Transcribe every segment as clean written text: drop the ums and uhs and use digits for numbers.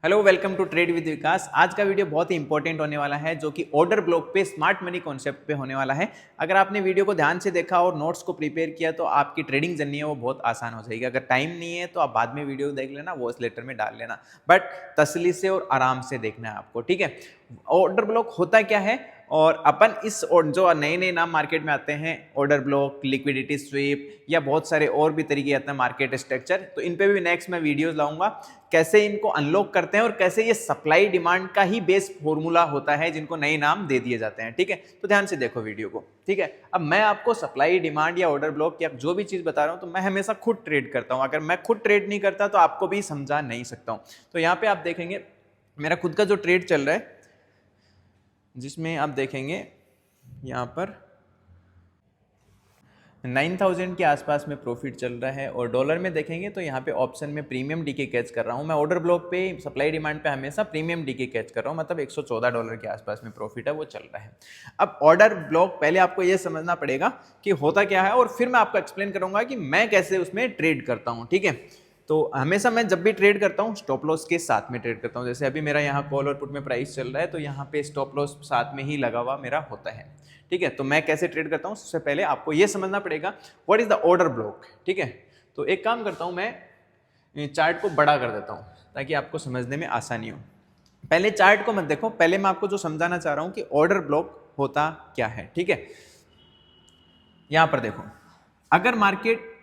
Hello, welcome to trade with Vikas. आज का video बहुत ही इंपॉर्टेंट होने वाला है जो कि ऑर्डर ब्लॉक पे स्मार्ट मनी कॉन्सेप्ट पे होने वाला है। अगर आपने वीडियो को ध्यान से देखा और नोट्स को प्रिपेयर किया तो आपकी ट्रेडिंग जर्नी है वो बहुत आसान हो जाएगी। अगर टाइम नहीं है तो आप बाद में वीडियो देख लेना, वॉइस लेटर में डाल लेना, बट तसल्ली से और आराम से देखना है आपको, ठीक है। ऑर्डर ब्लॉक होता क्या है और अपन इस जो नए नाम मार्केट में आते हैं, ऑर्डर ब्लॉक, लिक्विडिटी स्वीप या बहुत सारे और भी तरीके आते हैं मार्केट स्ट्रक्चर, तो इन पे भी नेक्स्ट मैं वीडियोस लाऊंगा कैसे इनको अनलॉक करते हैं और कैसे ये सप्लाई डिमांड का ही बेस फॉर्मूला होता है जिनको नए नाम दे दिए जाते हैं, ठीक है। तो ध्यान से देखो वीडियो को, ठीक है। अब मैं आपको सप्लाई डिमांड या ऑर्डर ब्लॉक या जो भी चीज बता रहा हूं तो मैं हमेशा खुद ट्रेड करता हूं। अगर मैं खुद ट्रेड नहीं करता तो आपको भी समझा नहीं सकता हूं। तो यहाँ पे आप देखेंगे मेरा खुद का जो ट्रेड चल रहा है, जिसमें आप देखेंगे यहाँ पर 9000 के आसपास में प्रॉफिट चल रहा है और डॉलर में देखेंगे तो यहाँ पे ऑप्शन में प्रीमियम डीके कैच कर रहा हूँ। मैं ऑर्डर ब्लॉक पे सप्लाई डिमांड पे हमेशा प्रीमियम डीके कैच कर रहा हूँ, मतलब $114 के आसपास में प्रॉफिट है वो चल रहा है। अब ऑर्डर ब्लॉक पहले आपको ये समझना पड़ेगा कि होता क्या है और फिर मैं आपको एक्सप्लेन करूंगा कि मैं कैसे उसमें ट्रेड करता हूँ, ठीक है। तो हमेशा मैं जब भी ट्रेड करता हूँ स्टॉप लॉस के साथ में ट्रेड करता हूँ। जैसे अभी मेरा यहाँ कॉल और पुट में प्राइस चल रहा है तो यहाँ पे स्टॉप लॉस साथ में ही लगा हुआ मेरा होता है, ठीक है। तो मैं कैसे ट्रेड करता हूँ, सबसे पहले आपको ये समझना पड़ेगा what is the order block, ठीक है। तो एक काम करता हूँ, मैं चार्ट को बड़ा कर देता हूँ ताकि आपको समझने में आसानी हो। पहले चार्ट को मत देखो, पहले मैं आपको जो समझाना चाह रहा हूँ कि ऑर्डर ब्लॉक होता क्या है, ठीक है। यहां पर देखो, अगर मार्केट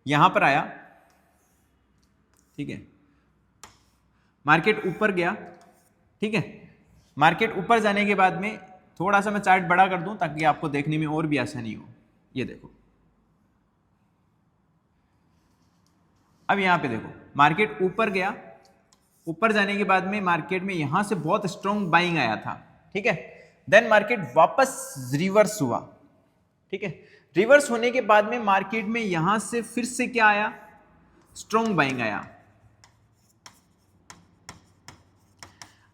यहां पर आया, ठीक है, मार्केट ऊपर गया, ठीक है, मार्केट ऊपर जाने के बाद में थोड़ा सा मैं चार्ट बड़ा कर दूं ताकि आपको देखने में और भी आसानी हो। ये देखो, अब यहां पे देखो मार्केट ऊपर गया, ऊपर जाने के बाद में मार्केट में यहां से बहुत स्ट्रॉन्ग बाइंग आया था, ठीक है। देन मार्केट वापस रिवर्स हुआ, ठीक है। रिवर्स होने के बाद में मार्केट में यहां से फिर से क्या आया, स्ट्रॉन्ग बाइंग आया।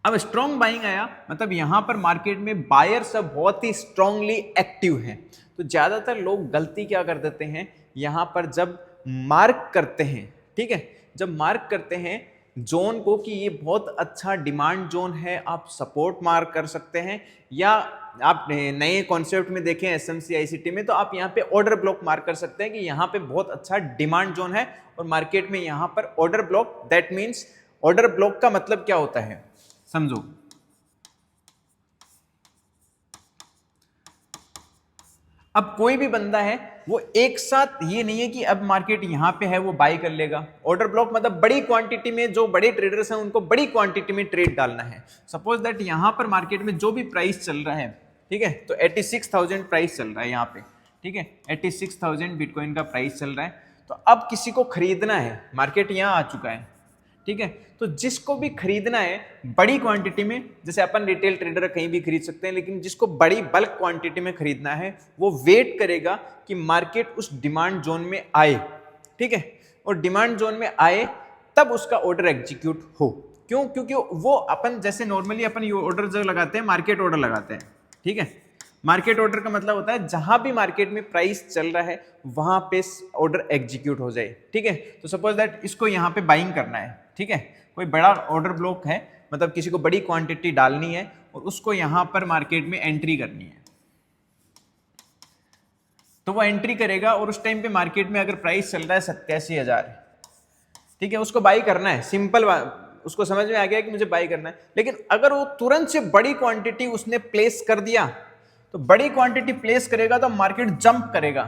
अब स्ट्रॉन्ग बाइंग आया मतलब यहां पर मार्केट में बायर सब बहुत ही स्ट्रांगली एक्टिव हैं। तो ज्यादातर लोग गलती क्या कर देते हैं, यहां पर जब मार्क करते हैं, ठीक है, जब मार्क करते हैं जोन को कि ये बहुत अच्छा डिमांड जोन है, आप सपोर्ट मार्क कर सकते हैं, या आप नए कॉन्सेप्ट में देखें एसएमसी आईसीटी में तो आप यहाँ पे ऑर्डर ब्लॉक मार्क कर सकते हैं कि यहाँ पे बहुत अच्छा डिमांड जोन है और मार्केट में यहाँ पर order block, that means order block का मतलब क्या होता है समझो। अब कोई भी बंदा है वो एक साथ ये नहीं है कि अब मार्केट यहां पे है वो बाय कर लेगा। ऑर्डर ब्लॉक मतलब बड़ी क्वांटिटी में, जो बड़े ट्रेडर्स हैं उनको बड़ी क्वांटिटी में ट्रेड डालना है। सपोज दैट यहां पर मार्केट में जो भी प्राइस चल रहा है, ठीक है, तो 86,000 प्राइस चल रहा है यहां पे, ठीक है, 86,000 बिटकॉइन का प्राइस चल रहा है। तो अब किसी को खरीदना है, मार्केट यहां आ चुका है, ठीक है। तो जिसको भी खरीदना है बड़ी क्वांटिटी में, जैसे अपन रिटेल ट्रेडर कहीं भी खरीद सकते हैं, लेकिन जिसको बड़ी बल्क क्वांटिटी में खरीदना है वो वेट करेगा कि मार्केट उस डिमांड जोन में आए, ठीक है, और डिमांड जोन में आए तब उसका ऑर्डर एग्जीक्यूट हो। क्यों? क्योंकि वो अपन जैसे नॉर्मली अपन ये ऑर्डर जो लगाते हैं मार्केट ऑर्डर लगाते हैं, ठीक है। मार्केट ऑर्डर का मतलब होता है जहां भी मार्केट में प्राइस चल रहा है वहां पे ऑर्डर एग्जीक्यूट हो जाए, ठीक है। तो सपोज दैट इसको यहां पे बाइंग करना है, ठीक है, कोई बड़ा ऑर्डर ब्लॉक है, मतलब किसी को बड़ी क्वांटिटी डालनी है और उसको यहां पर मार्केट में एंट्री करनी है, तो वो एंट्री करेगा और उस टाइम पे मार्केट में अगर प्राइस चल रहा है 87,000, ठीक है, उसको बाई करना है, सिंपल, उसको समझ में आ गया कि मुझे बाई करना है। लेकिन अगर वो तुरंत से बड़ी क्वांटिटी उसने प्लेस कर दिया, तो बड़ी क्वांटिटी प्लेस करेगा तो मार्केट जंप करेगा,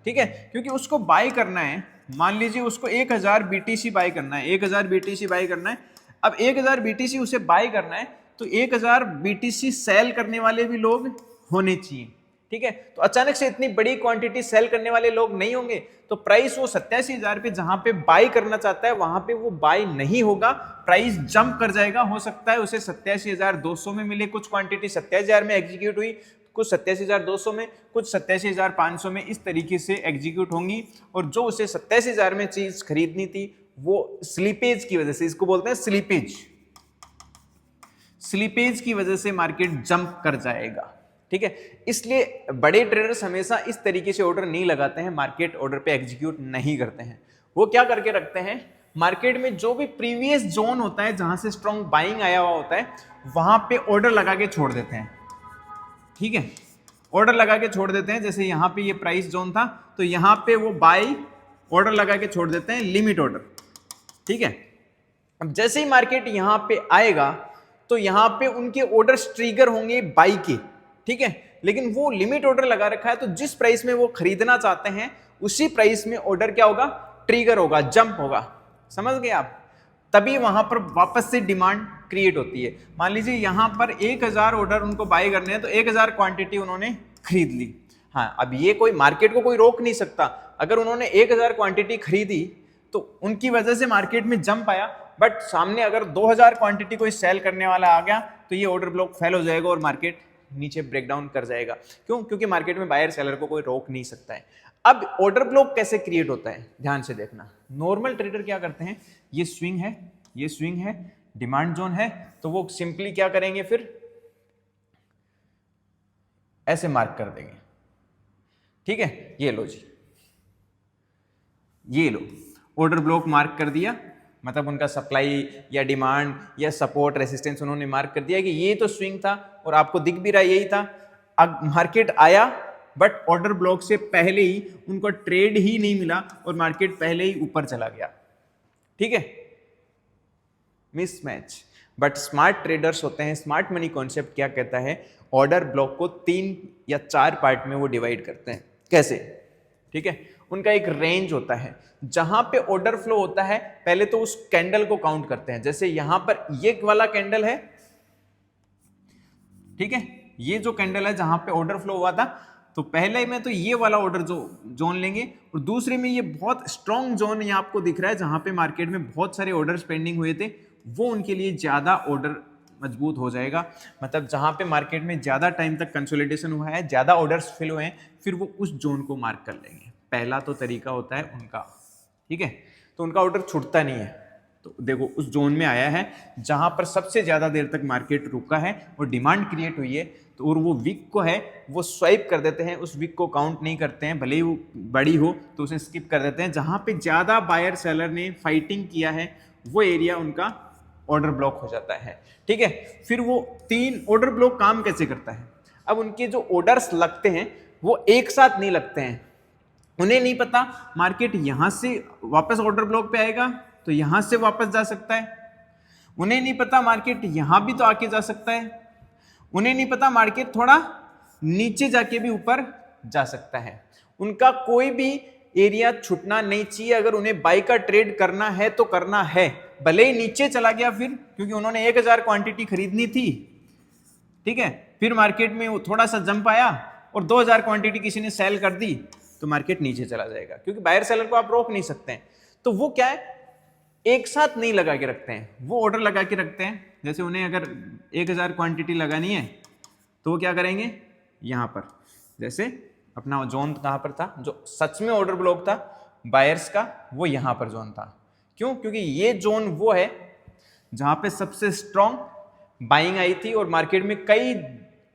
ठीक है, क्योंकि उसको बाई करना है। मान लीजिए उसको 1000 बीटीसी बाई करना है, 1000 बीटीसी बाई करना है। अब 1000 बीटीसी उसे बाई करना है तो 1000 बीटीसी सेल करने वाले भी लोग होने चाहिए, ठीक है। तो अचानक से इतनी बड़ी क्वांटिटी सेल करने वाले लोग नहीं होंगे तो प्राइस वो 87,000 पे जहां पे बाई करना चाहता है वहां पे वो बाई नहीं होगा, प्राइस जंप कर जाएगा। हो सकता है उसे 87,200 में मिले, कुछ क्वांटिटी 27,000 में एग्जीक्यूट हुई, कुछ 87,200 में, कुछ 87,500 में, इस तरीके से एग्जीक्यूट होंगी। और जो उसे 87,000 में चीज खरीदनी थी वो स्लीपेज की वजह से, इसको बोलते हैं स्लीपेज, स्लीपेज की वजह से मार्केट जंप कर जाएगा, ठीक है। इसलिए बड़े ट्रेडर्स हमेशा इस तरीके से ऑर्डर नहीं लगाते हैं, मार्केट ऑर्डर पे एग्जीक्यूट नहीं करते हैं। वो क्या करके रखते हैं, मार्केट में जो भी प्रीवियस जोन होता है जहां से स्ट्रॉन्ग बाइंग आया हुआ होता है वहां पे ऑर्डर लगा के छोड़ देते हैं, ठीक है, ऑर्डर लगा के छोड़ देते हैं। जैसे यहाँ पे ये प्राइस जोन था तो यहाँ पे वो बाई ऑर्डर लगा के छोड़ देते हैं, लिमिट ऑर्डर, ठीक है। अब जैसे ही मार्केट यहाँ पे आएगा तो यहाँ पे उनके ऑर्डर्स ट्रिगर होंगे बाई के, ठीक है, लेकिन वो लिमिट ऑर्डर लगा रखा है तो जिस प्राइस में वो खरीदना चाहते हैं उसी प्राइस में ऑर्डर क्या होगा, ट्रिगर होगा, जंप होगा, समझ गए आप। तभी वहां पर वापस से डिमांड क्रिएट होती है। मान लीजिए यहाँ पर 1000 ऑर्डर उनको बाय करने हैं तो 1000 क्वांटिटी उन्होंने खरीद ली। हाँ, अब ये कोई मार्केट को कोई रोक नहीं सकता। अगर उन्होंने 1000 क्वांटिटी खरीदी तो उनकी वजह से मार्केट में जंप आया, बट सामने अगर 2000 क्वांटिटी कोई सेल करने वाला आ गया तो ये ऑर्डर ब्लॉक फेल हो जाएगा और मार्केट नीचे ब्रेकडाउन कर जाएगा। क्यों? क्योंकि मार्केट में बायर सेलर को कोई रोक नहीं सकता है। अब ऑर्डर ब्लॉक कैसे क्रिएट होता है, ध्यान से देखना। नॉर्मल ट्रेडर क्या करते हैं, ये स्विंग है, ये स्विंग है, डिमांड जोन है, तो वो सिंपली क्या करेंगे, फिर ऐसे मार्क कर देंगे, ठीक है। ये लो जी, ये लो, ऑर्डर ब्लॉक मार्क कर दिया, मतलब उनका सप्लाई या डिमांड या सपोर्ट रेसिस्टेंस उन्होंने मार्क कर दिया कि ये तो स्विंग था और आपको दिख भी रहा यही था। अब मार्केट आया बट ऑर्डर ब्लॉक से पहले ही उनको ट्रेड ही नहीं मिला और मार्केट पहले ही ऊपर चला गया, ठीक है, मिसमैच। बट स्मार्ट ट्रेडर्स होते हैं, स्मार्ट मनी कॉन्सेप्ट क्या कहता है, ऑर्डर ब्लॉक को 3 या 4 पार्ट में वो डिवाइड करते हैं। कैसे, ठीक है, उनका एक रेंज होता है। जहां पे ऑर्डर फ्लो होता है पहले तो उस कैंडल को काउंट करते हैं। जैसे यहां पर ये वाला कैंडल है, ठीक है, ये जो कैंडल है जहां पे ऑर्डर फ्लो हुआ था, तो पहले में तो ये वाला ऑर्डर जो जोन लेंगे और दूसरे में ये बहुत स्ट्रॉन्ग जोन यहाँ आपको दिख रहा है जहां पे मार्केट में बहुत सारे ऑर्डर्स पेंडिंग हुए थे, वो उनके लिए ज्यादा ऑर्डर मजबूत हो जाएगा। मतलब जहां पे मार्केट में ज्यादा टाइम तक कंसोलिडेशन हुआ है, ज्यादा ऑर्डर्स फिल हुए हैं, फिर वो उस जोन को मार्क कर लेंगे। पहला तो तरीका होता है उनका, ठीक है, तो उनका ऑर्डर छूटता नहीं है। तो देखो उस जोन में आया है जहां पर सबसे ज्यादा देर तक मार्केट रुका है और डिमांड क्रिएट हुई है, तो और वो वीक को है वो स्वाइप कर देते हैं, उस वीक को काउंट नहीं करते हैं, भले ही वो बड़ी हो तो उसे स्किप कर देते हैं। जहां पे ज्यादा बायर सेलर ने फाइटिंग किया है वो एरिया उनका ऑर्डर ब्लॉक हो जाता है, ठीक है। फिर वो 3 ऑर्डर ब्लॉक काम कैसे करता है, अब उनके जो ऑर्डर्स लगते हैं वो एक साथ नहीं लगते हैं। उन्हें नहीं पता मार्केट यहां से वापस ऑर्डर ब्लॉक पे आएगा तो यहां से वापस जा सकता है, उन्हें नहीं पता मार्केट यहां भी तो आके जा सकता है, उन्हें नहीं पता मार्केट थोड़ा नीचे जाके भी ऊपर जा सकता है। उनका कोई भी एरिया छूटना नहीं चाहिए। अगर उन्हें बाई का ट्रेड करना है तो करना है, भले ही नीचे चला गया फिर, क्योंकि उन्होंने 1000 क्वांटिटी खरीदनी थी, ठीक है, फिर मार्केट में वो थोड़ा सा जंप आया और 2000 क्वांटिटी किसी ने सेल कर दी तो मार्केट नीचे चला जाएगा, क्योंकि बायर सेलर को आप रोक नहीं सकते हैं। तो वो क्या है, एक साथ नहीं लगा के रखते हैं, वो ऑर्डर लगा के रखते हैं। जैसे उन्हें अगर 1000 क्वांटिटी लगानी है तो वो क्या करेंगे, यहाँ पर जैसे अपना जोन कहाँ पर था, जो सच में ऑर्डर ब्लॉक था बायर्स का, वो यहाँ पर जोन था। क्यों? क्योंकि ये जोन वो है जहाँ पे सबसे स्ट्रॉन्ग बाइंग आई थी और मार्केट में कई,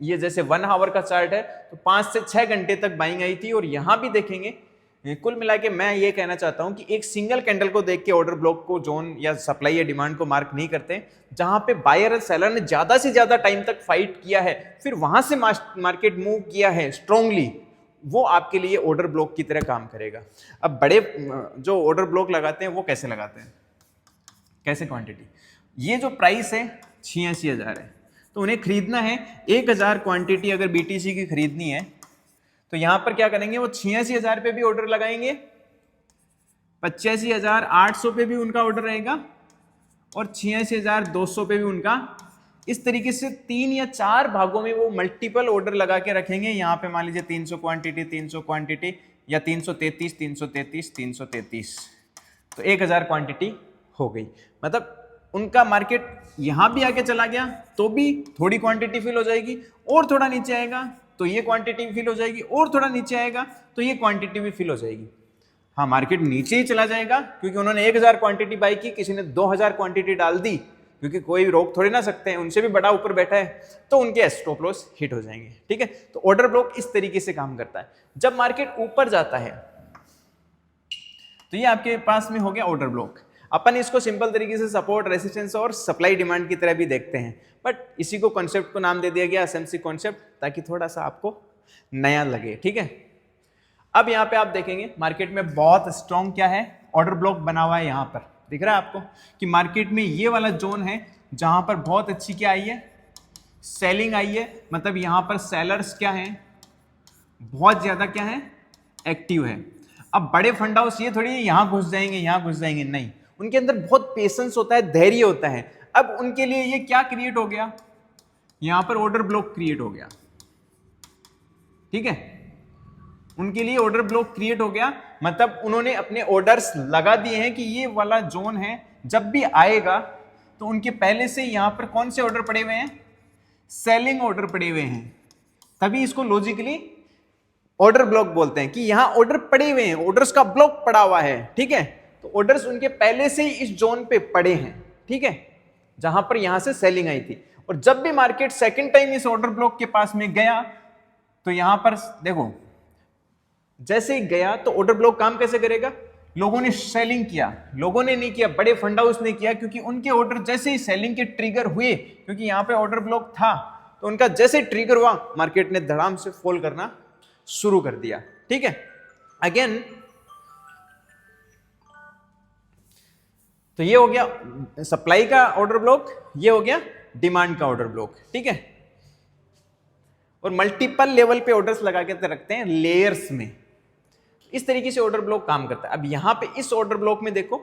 ये जैसे 1 आवर का चार्ट है तो 5 से 6 घंटे तक बाइंग आई थी। और यहाँ भी देखेंगे, कुल मिला के मैं ये कहना चाहता हूं कि एक सिंगल कैंडल को देख के ऑर्डर ब्लॉक को, जोन या सप्लाई या डिमांड को मार्क नहीं करते। जहां पे बायर और सेलर ने ज्यादा से ज्यादा टाइम तक फाइट किया है, फिर वहां से मार्केट मूव किया है स्ट्रांगली, वो आपके लिए ऑर्डर ब्लॉक की तरह काम करेगा। अब बड़े जो ऑर्डर ब्लॉक लगाते हैं वो कैसे लगाते हैं, कैसे क्वांटिटी, ये जो प्राइस है 86,000 है, तो उन्हें खरीदना है 1000 क्वांटिटी। अगर बीटीसी की खरीदनी है तो यहां पर क्या करेंगे, वो 86,000 पे भी ऑर्डर लगाएंगे, 85,800 पे भी उनका ऑर्डर रहेगा और 86,200 पे भी उनका। इस तरीके से 3 या 4 भागों में वो मल्टीपल ऑर्डर लगा के रखेंगे। यहाँ पे मान लीजिए 300 क्वांटिटी 300 क्वांटिटी या 333 333 333, तो 1000 क्वांटिटी हो गई। मतलब उनका मार्केट यहाँ भी आके चला गया तो भी थोड़ी क्वांटिटी फिल हो जाएगी, और थोड़ा नीचे आएगा तो ये क्वांटिटी फिल हो जाएगी, और थोड़ा नीचे आएगा तो ये क्वांटिटी भी फिल हो जाएगी। हाँ, मार्केट नीचे ही चला जाएगा क्योंकि उन्होंने 1000 क्वांटिटी बाई की, किसी ने 2000 क्वांटिटी डाल दी, क्योंकि कोई रोक थोड़ी ना सकते हैं, उनसे भी बड़ा ऊपर बैठा है, तो उनके स्टॉप लॉस हिट हो जाएंगे। ठीक है, तो ऑर्डर ब्लॉक इस तरीके से काम करता है। जब मार्केट ऊपर जाता है तो ये आपके पास में हो गया ऑर्डर ब्लॉक। अपन इसको सिंपल तरीके से सपोर्ट, रेसिस्टेंस और सप्लाई डिमांड की तरह भी देखते हैं, बट इसी को कॉन्सेप्ट को नाम दे दिया गया एसएमसी कॉन्सेप्ट, ताकि थोड़ा सा आपको नया लगे। ठीक है, अब यहाँ पे आप देखेंगे मार्केट में बहुत स्ट्रॉन्ग क्या है, ऑर्डर ब्लॉक बना हुआ है। यहाँ पर दिख रहा है आपको कि मार्केट में ये वाला जोन है जहां पर बहुत अच्छी क्या आई है, सेलिंग आई है। मतलब यहां पर सेलर्स क्या हैं, बहुत ज्यादा क्या है, एक्टिव है। अब बड़े फंड हाउस ये थोड़ी यहां घुस जाएंगे यहां घुस जाएंगे, नहीं, उनके अंदर बहुत पेशेंस होता है, धैर्य होता है। अब उनके लिए ये क्या क्रिएट हो गया, यहां पर ऑर्डर ब्लॉक क्रिएट हो गया। ठीक है, उनके लिए ऑर्डर ब्लॉक क्रिएट हो गया, मतलब उन्होंने अपने ऑर्डर्स लगा दिए हैं कि ये वाला जोन है, जब भी आएगा तो उनके पहले से यहां पर कौन से ऑर्डर पड़े हुए हैं, सेलिंग ऑर्डर पड़े हुए हैं। तभी इसको लॉजिकली ऑर्डर ब्लॉक बोलते हैं कि यहां ऑर्डर पड़े हुए हैं, ऑर्डर्स का ब्लॉक पड़ा हुआ है। ठीक है, तो ऑर्डर्स उनके पहले से ही इस जोन पे पड़े हैं। ठीक है, जहां पर यहां से सेलिंग आई थी, और जब भी मार्केट सेकंड टाइम इस ऑर्डर ब्लॉक के पास में गया तो यहां पर देखो, जैसे ही गया तो ऑर्डर ब्लॉक काम कैसे करेगा, लोगों ने सेलिंग किया, लोगों ने नहीं किया, बड़े फंड हाउस ने किया, क्योंकि उनके ऑर्डर जैसे ही सेलिंग के ट्रिगर हुए, क्योंकि यहां पे ऑर्डर ब्लॉक था, तो उनका जैसे ट्रिगर हुआ मार्केट ने धड़ाम से फॉल करना शुरू कर दिया। ठीक है, अगेन तो ये हो गया सप्लाई का ऑर्डर ब्लॉक, ये हो गया डिमांड का ऑर्डर ब्लॉक। ठीक है, और मल्टीपल लेवल पे ऑर्डर्स लगा के रखते हैं लेयर्स में, इस तरीके से ऑर्डर ब्लॉक काम करता है। अब यहां पे इस ऑर्डर ब्लॉक में देखो,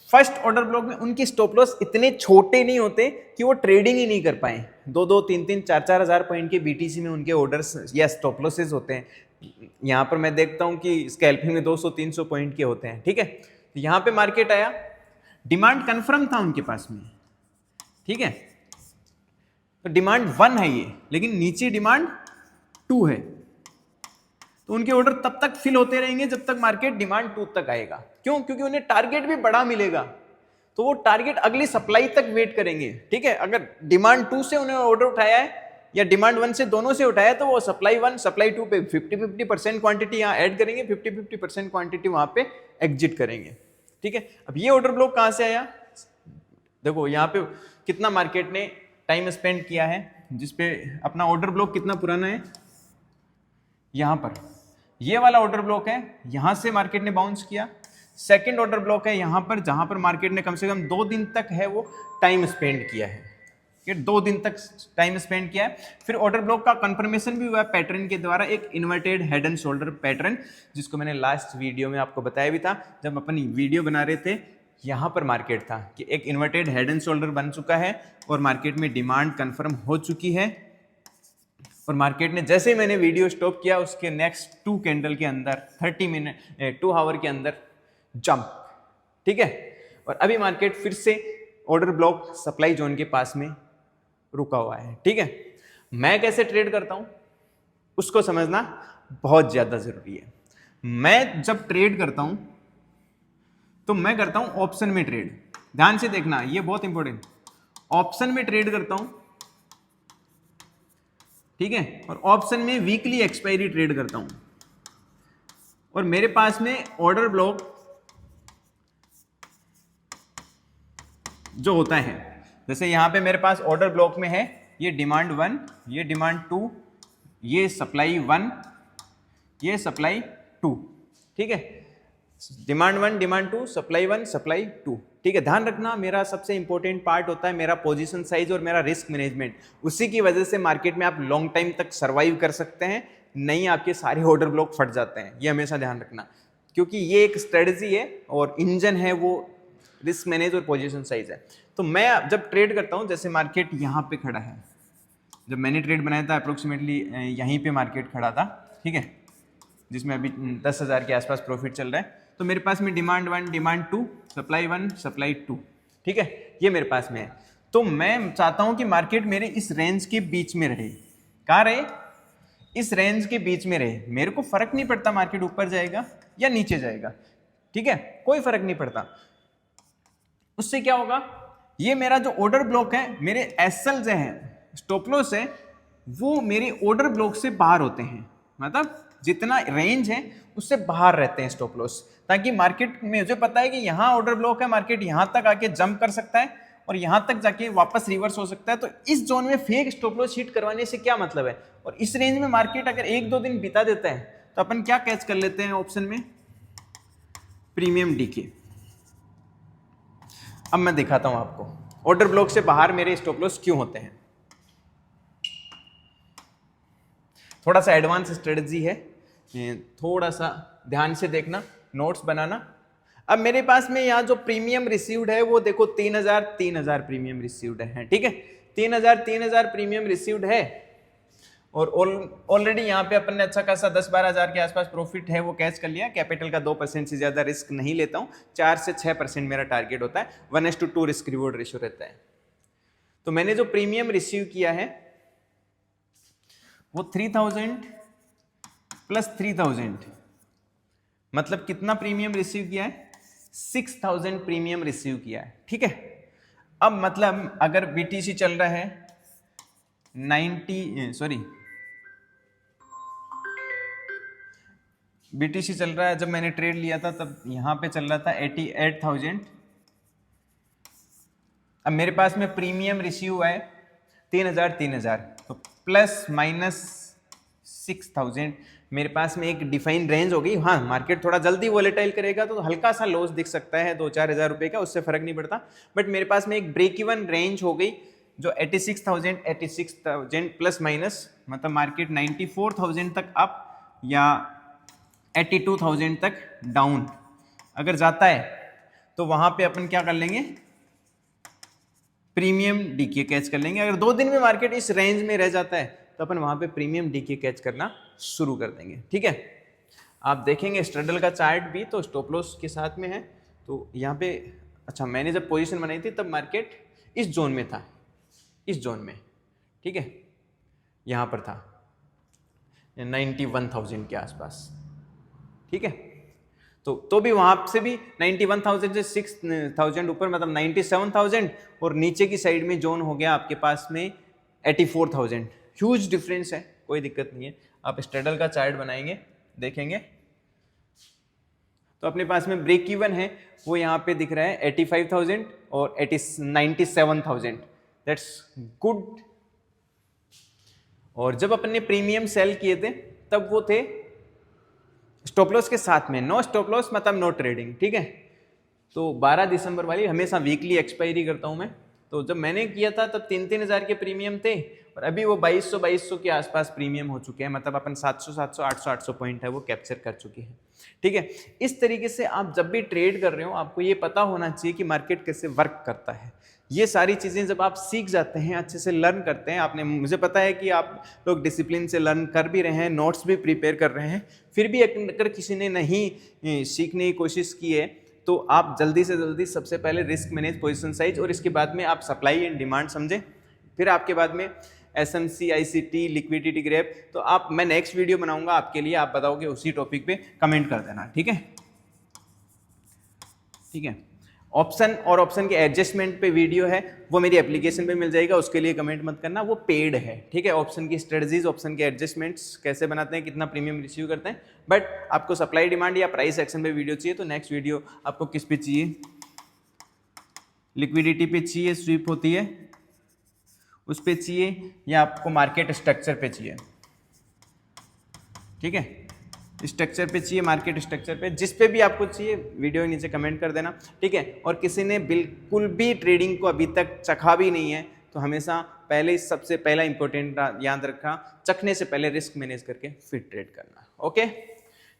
फर्स्ट ऑर्डर ब्लॉक में उनकी स्टॉप लॉस इतने छोटे नहीं होते कि वो ट्रेडिंग ही नहीं कर पाए। 2-2, 3-3, 4-4 हजार पॉइंट के बीटीसी में उनके ऑर्डर्स या स्टॉप लॉसेस होते हैं। यहां पर मैं देखता हूं कि स्कैल्पिंग में 200-300 पॉइंट के होते हैं। ठीक है, तो यहां पे मार्केट आया, डिमांड कंफर्म था उनके पास में। ठीक है, तो डिमांड 1 है ये, लेकिन नीचे डिमांड 2 है, तो उनके ऑर्डर तब तक फिल होते रहेंगे जब तक मार्केट डिमांड 2 तक आएगा। क्यों? क्योंकि उन्हें टारगेट भी बड़ा मिलेगा, तो वो टारगेट अगली सप्लाई तक वेट करेंगे। ठीक है, अगर डिमांड 2 से उन्हें ऑर्डर उठाया है या डिमांड 1 से, दोनों से उठाया है, तो वो सप्लाई 1 सप्लाई 2 पे 50-50% क्वांटिटी यहाँ ऐड करेंगे, 50-50% क्वांटिटी वहां पे एग्जिट करेंगे। ठीक है, अब ये ऑर्डर ब्लॉक कहां से आया, देखो यहाँ पे कितना मार्केट ने टाइम स्पेंड किया है, जिसपे अपना ऑर्डर ब्लॉक कितना पुराना है। यहां पर ये वाला ऑर्डर ब्लॉक है, यहां से मार्केट ने बाउंस किया। सेकंड ऑर्डर ब्लॉक है यहां पर, जहां पर मार्केट ने कम से कम 2 दिन तक है वो टाइम स्पेंड किया है, कि 2 दिन तक टाइम स्पेंड किया है। फिर ऑर्डर ब्लॉक का कंफर्मेशन भी हुआ है पैटर्न के द्वारा, एक inverted head and shoulder pattern, जिसको मैंने लास्ट वीडियो में आपको बताया भी था जब अपन वीडियो बना रहे थे। यहाँ पर मार्केट था कि एक इन्वर्टेड हेड एंड शोल्डर बन चुका है और मार्केट में डिमांड कंफर्म हो चुकी है, और मार्केट ने जैसे ही मैंने वीडियो स्टॉप किया उसके नेक्स्ट 2 कैंडल के अंदर 2 आवर के अंदर जंप। ठीक है, और अभी मार्केट फिर से ऑर्डर ब्लॉक सप्लाई जोन के पास में रुका हुआ है। ठीक है, मैं कैसे ट्रेड करता हूं उसको समझना बहुत ज्यादा जरूरी है। मैं जब ट्रेड करता हूं तो मैं करता हूं ऑप्शन में ट्रेड, ध्यान से देखना, ये बहुत इंपॉर्टेंट, ऑप्शन में ट्रेड करता हूं। ठीक है, और ऑप्शन में वीकली एक्सपायरी ट्रेड करता हूं, और मेरे पास में ऑर्डर ब्लॉक जो होता है, जैसे यहां पे मेरे पास ऑर्डर ब्लॉक में है ये डिमांड 1, ये डिमांड 2, ये सप्लाई 1, ये सप्लाई 2। ठीक है, डिमांड 1 डिमांड 2 सप्लाई 1 सप्लाई 2। ठीक है, ध्यान रखना, मेरा सबसे इंपॉर्टेंट पार्ट होता है मेरा पोजीशन साइज और मेरा रिस्क मैनेजमेंट। उसी की वजह से मार्केट में आप लॉन्ग टाइम तक सर्वाइव कर सकते हैं, नहीं आपके सारे ऑर्डर ब्लॉक फट जाते हैं, ये हमेशा ध्यान रखना, क्योंकि ये एक स्ट्रेटजी है और इंजन है वो रिस्क मैनेज और पोजीशन साइज है। तो मैं जब ट्रेड करता हूं, जैसे मार्केट यहाँ पे खड़ा है, जब मैंने ट्रेड बनाया था अप्रोक्सीमेटली यहीं पे मार्केट खड़ा था। ठीक है, जिसमें अभी 10,000 के आसपास प्रॉफिट चल रहा है, तो मेरे पास में डिमांड 1 डिमांड 2 सप्लाई 1 सप्लाई 2। ठीक है, ये मेरे पास में है, तो मैं चाहता हूं कि मार्केट मेरे इस रेंज के बीच में रहे। कहाँ रहे? इस रेंज के बीच में रहे। मेरे को फर्क नहीं पड़ता मार्केट ऊपर जाएगा या नीचे जाएगा, ठीक है, कोई फर्क नहीं पड़ता। उससे क्या होगा, ये मेरा जो ऑर्डर ब्लॉक है, मेरे एसएल जो है, स्टॉप लॉस है, वो मेरे ऑर्डर ब्लॉक से बाहर होते हैं, मतलब जितना रेंज है उससे बाहर रहते हैं स्टॉप लॉस, ताकि मार्केट में मुझे पता है कि यहाँ ऑर्डर ब्लॉक है, मार्केट यहाँ तक आके जंप कर सकता है और यहाँ तक जाके वापस रिवर्स हो सकता है। तो इस जोन में फेक स्टॉप लॉस हिट करवाने से क्या मतलब है, और इस रेंज में मार्केट अगर 1-2 दिन बिता देता है तो अपन क्या कैच कर लेते हैं ऑप्शन में, प्रीमियम डीके। अब मैं दिखाता हूं आपको ऑर्डर ब्लॉक से बाहर मेरे स्टॉप लॉस क्यों होते हैं। थोड़ा सा एडवांस स्ट्रेटजी है, थोड़ा सा ध्यान से देखना, नोट्स बनाना। अब मेरे पास में यहाँ जो प्रीमियम रिसीव्ड है वो देखो 3000 प्रीमियम रिसीव्ड है, ठीक है, 3000 प्रीमियम रिसीव्ड है, और ऑलरेडी यहाँ पे अपन ने अच्छा खासा 10-12 हज़ार के आसपास प्रॉफिट है वो कैच कर लिया। कैपिटल का 2% से ज़्यादा रिस्क नहीं लेता हूँ, 4 से 6% मेरा टारगेट होता है, 1:2 रिस्क रिवॉर्ड रेशियो रहता है। तो मैंने जो प्रीमियम रिसीव किया है वो 3000 प्लस 3000, मतलब कितना प्रीमियम रिसीव किया है, 6000 प्रीमियम रिसीव किया है, ठीक है। अब मतलब अगर बीटीसी चल रहा है बीटीसी चल रहा है, जब मैंने ट्रेड लिया था तब यहाँ पे चल रहा था 88,000। अब मेरे पास में प्रीमियम रिसीव हुआ है 3000, तो प्लस माइनस 6000 मेरे पास में एक डिफाइन रेंज हो गई। हाँ, मार्केट थोड़ा जल्दी वॉलेटाइल करेगा तो हल्का सा लॉस दिख सकता है 2-4 हज़ार रुपये का, उससे फर्क नहीं पड़ता, बट मेरे पास में एक ब्रेक इवन रेंज हो गई जो 86,000 प्लस माइनस, मतलब मार्केट 94,000 तक अप या 82,000 तक डाउन अगर जाता है तो वहां पे अपन क्या कर लेंगे, प्रीमियम डीके कैच कर लेंगे। अगर 2 दिन में मार्केट इस रेंज में रह जाता है तो अपन वहां पे प्रीमियम डीके कैच करना शुरू कर देंगे, ठीक है। आप देखेंगे स्ट्रगल का चार्ट भी तो स्टॉप लॉस के साथ में है, तो यहाँ पे अच्छा मैंने जब पोजीशन बनाई थी तब मार्केट इस जोन में था, इस जोन में, ठीक है, यहाँ पर था 91,000 के आसपास, ठीक है। तो भी वहां से भी 91,000 से 6,000 ऊपर, मतलब 97,000, और नीचे की साइड में जोन हो गया आपके पास में 84,000। ह्यूज डिफरेंस है, कोई दिक्कत नहीं है। आप स्ट्रैडल का चार्ट बनाएंगे, देखेंगे तो अपने पास में ब्रेक इवन है वो यहाँ पे दिख रहा है 85,000 और 97,000, दैट्स गुड। और जब अपन ने प्रीमियम सेल किए थे तब वो थे स्टॉप लॉस के साथ में, नो स्टॉप लॉस मतलब नो ट्रेडिंग, ठीक है। तो 12 दिसंबर वाली हमेशा वीकली एक्सपायरी करता हूं मैं, तो जब मैंने किया था तब 3-3 हज़ार के प्रीमियम थे और अभी वो 2200 के आसपास प्रीमियम हो चुके हैं, मतलब अपन 700 800 पॉइंट है वो कैप्चर कर चुके हैं, ठीक है। इस तरीके से आप जब भी ट्रेड कर रहे हो आपको ये पता होना चाहिए कि मार्केट कैसे वर्क करता है। ये सारी चीज़ें जब आप सीख जाते हैं, अच्छे से लर्न करते हैं, आपने, मुझे पता है कि आप लोग डिसिप्लिन से लर्न कर भी रहे हैं, नोट्स भी प्रिपेयर कर रहे हैं, फिर भी अगर किसी ने नहीं सीखने की कोशिश की है तो आप जल्दी से जल्दी सबसे पहले रिस्क मैनेज, पोजीशन साइज, और इसके बाद में आप सप्लाई एंड डिमांड समझें, फिर आपके बाद में SMC, ICT, लिक्विडिटी ग्रैब। तो आप, मैं नेक्स्ट वीडियो बनाऊंगा आपके लिए, आप बताओगे उसी टॉपिक पे, कमेंट कर देना, ठीक है, ठीक है। ऑप्शन और ऑप्शन के एडजस्टमेंट पे वीडियो है, वो मेरी एप्लीकेशन पे मिल जाएगा, उसके लिए कमेंट मत करना, वो पेड है, ठीक है। ऑप्शन की स्ट्रेटजीज, ऑप्शन के एडजस्टमेंट्स कैसे बनाते हैं, कितना प्रीमियम रिसीव करते हैं, बट आपको सप्लाई डिमांड या प्राइस एक्शन पे वीडियो चाहिए तो नेक्स्ट वीडियो आपको किस पे चाहिए, लिक्विडिटी पे चाहिए, स्वीप होती है उस पे चाहिए, या आपको मार्केट स्ट्रक्चर पे चाहिए, ठीक है, स्ट्रक्चर पे चाहिए, मार्केट स्ट्रक्चर पे, जिस पे भी आपको चाहिए वीडियो के नीचे कमेंट कर देना, ठीक है। और किसी ने बिल्कुल भी ट्रेडिंग को अभी तक चखा भी नहीं है तो हमेशा पहले, सबसे पहला इंपॉर्टेंट याद रखना, चखने से पहले रिस्क मैनेज करके फिर ट्रेड करना। Okay,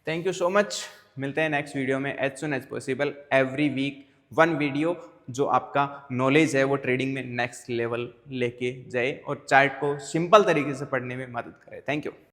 thank you so much, मिलते हैं नेक्स्ट वीडियो में as soon as possible. Every week 1 video जो आपका नॉलेज है वो ट्रेडिंग में नेक्स्ट लेवल लेके जाए और चार्ट को सिंपल तरीके से पढ़ने में मदद करे। Thank you.